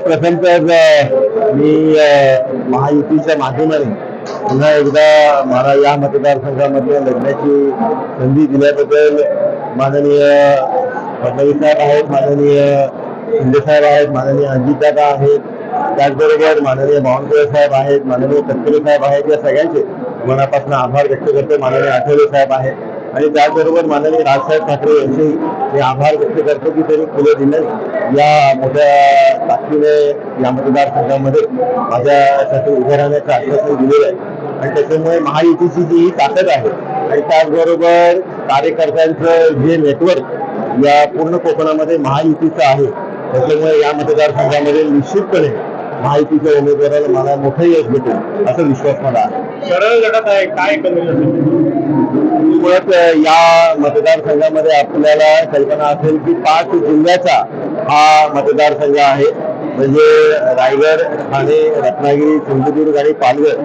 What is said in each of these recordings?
प्रथम तर मी महायुतीच्या माध्यमाने पुन्हा एकदा मला या मतदारसंघामध्ये लढण्याची संधी दिल्याबद्दल माननीय फडणवीस साहेब आहेत, माननीय शिंदे साहेब आहेत, माननीय अजितदादा आहेत, त्याचबरोबर माननीय बावनकुळे साहेब आहेत, माननीय तटकरे साहेब आहेत, या सगळ्यांचे मनापासून आभार व्यक्त करतो. माननीय आठवले साहेब आहेत आणि त्याचबरोबर माननीय राजसाहेब ठाकरे यांचे मी आभार व्यक्त करतो की त्यांनी फुले दिलं या मोठ्या ताकदीने या मतदारसंघामध्ये माझ्यासाठी उभे राहण्याचं आश्वासन दिलेलं आहे. आणि त्याच्यामुळे महायुतीची जी ही ताकद आहे आणि त्याचबरोबर कार्यकर्त्यांचं जे नेटवर्क या पूर्ण कोकणामध्ये महायुतीचं आहे, त्याच्यामुळे या मतदारसंघामध्ये निश्चितपणे महायुतीच्या उमेदवाराला मला मोठं यश भेटेल असा विश्वास मला आहे. सरळ गटात आहे काय मुळात या मतदारसंघामध्ये आपल्याला कल्पना असेल की 5 जिल्ह्याचा हा मतदारसंघ आहे. म्हणजे रायगड, ठाणे, रत्नागिरी, सिंधुदुर्ग आणि पालघर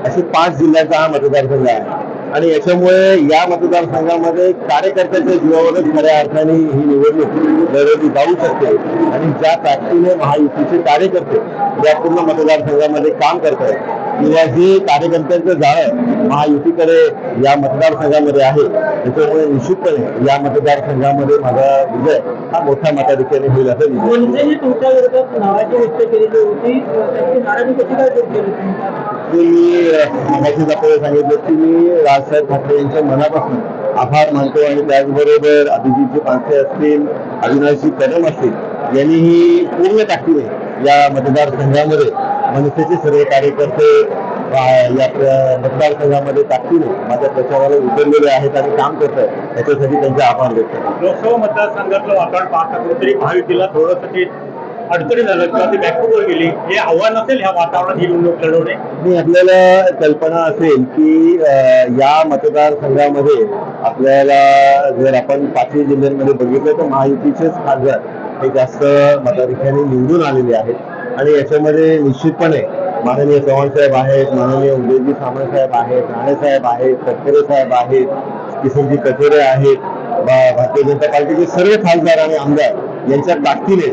असे 5 जिल्ह्याचा हा मतदारसंघ आहे. आणि याच्यामुळे या मतदारसंघामध्ये कार्यकर्त्यांच्या जीवावरच खऱ्या अर्थाने ही निवडणूक लढवली जाऊ शकते. आणि ज्या ताकदीने महायुतीचे कार्यकर्ते या पूर्ण मतदारसंघामध्ये काम करत आहेत किंवा जे कार्यकर्त्यांचं जाळं महायुतीकडे या मतदारसंघामध्ये आहे, त्याच्यामुळे निश्चितपणे या मतदारसंघामध्ये माझा विजय हा मोठ्या मताधिक्याने होईल असं तुमच्या विरोधात नावाची व्यक्त केलेली होती, त्याची नाराजी कशी काय केली? मी मागाशीच आपल्याला सांगितलं की मी राजसाहेब ठाकरे यांच्या मनापासून आभार मानतो. आणि त्याचबरोबर अभिजितजी पानसे असतील, अविनाशजी कदम असतील, यांनीही पूर्ण ताकदीने या मतदारसंघामध्ये मनसेचे सर्व कार्यकर्ते या मतदारसंघामध्ये ताकदीने माझ्या प्रचाराला उतरलेले आहेत आणि काम करत आहेत. त्याच्यासाठी त्यांचे आभार व्यक्त करतो. लोकसभा मतदारसंघातलं वातावरण पाहता कुठेतरी महायुतीला थोडंसं अडचणी झालं किंवा ती बॅकफुटवर गेली, हे आव्हान असेल ह्या वातावरणात ही निवडणूक लढवणे. मी आपल्याला कल्पना असेल की या मतदारसंघामध्ये आपल्याला जर आपण 5 जिल्ह्यांमध्ये बघितलं तर महायुतीचेच खासदार हे जास्त मताधिक्याने निवडून आलेले आहेत. आणि याच्यामध्ये निश्चितपणे माननीय चव्हाण साहेब आहेत, माननीय उदयजी सामंत साहेब आहेत, राणे साहेब आहेत, तटकरे साहेब आहेत, किशोरजी कचोरे आहेत, भारतीय जनता पार्टीचे सर्व खासदार आणि आमदार यांच्या ताकदीने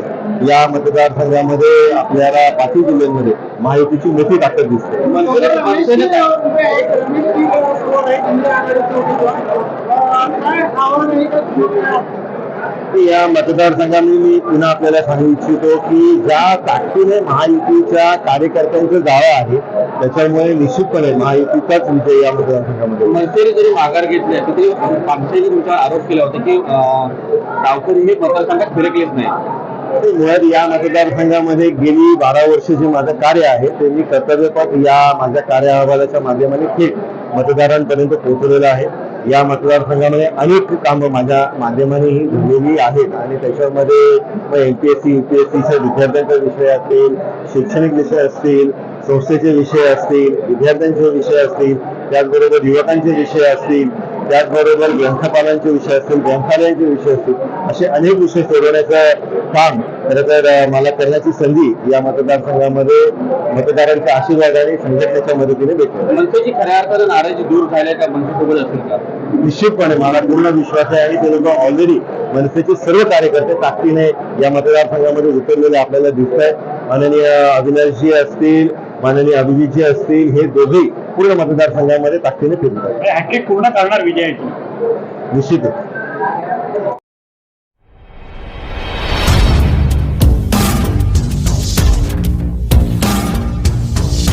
या मतदारसंघामध्ये आपल्याला 5 जिल्ह्यांमध्ये महायुतीची मोठी ताकद दिसते. या मतदारसंघामध्ये मी पुन्हा आपल्याला सांगू इच्छितो की ज्या ताकदीने महायुतीच्या कार्यकर्त्यांचं जाळं आहे, त्याच्यामुळे निश्चितपणे महायुतीचाच विजय या मतदारसंघामध्ये. मनसेने जरी माघार घेतली तरी पानसेने तुमचा आरोप केला होता की गावकरी हे मतदारसंघात फिरकलेच नाही. मुळात या मतदारसंघामध्ये गेली 12 वर्ष जे माझं कार्य आहे ते मी कर्तव्यपथ या माझ्या कार्य अहवालाच्या माध्यमाने थेट मतदारांपर्यंत पोहोचलेलं आहे. या मतदारसंघामध्ये अनेक कामं माझ्या माध्यमानेही झालेली आहेत आणि त्याच्यामध्ये एमपीएससी यूपीएससीच्या विद्यार्थ्यांचे विषय असतील, शैक्षणिक विषय असतील, संस्थेचे विषय असतील, विद्यार्थ्यांचे विषय असतील, त्याचबरोबर युवकांचे विषय असतील, त्याचबरोबर ग्रंथपालांचे विषय असतील, ग्रंथालयांचे विषय असतील, असे अनेक विषय सोडवण्याचं काम खरं तर मला करण्याची संधी या मतदारसंघामध्ये मतदारांच्या आशीर्वाद आणि संघटनेच्या मदतीने भेटली. मनसेची खऱ्या अर्थानं नाराजी दूर झाल्या का मनसेसोबत असेल का? निश्चितपणे मला पूर्ण विश्वास आहे आणि ते लोक ऑलरेडी मनसेचे सर्व कार्यकर्ते ताकदीने या मतदारसंघामध्ये उतरलेले आपल्याला दिसत आहेत. माननीय अविनाशजी असतील, माननीय अभिजितजी असतील, हे दोघेही पूर्ण मतदारसंघामध्ये ताकदीने फिरतात. हॅट्रिक पूर्ण करणार विजयाची निश्चितच.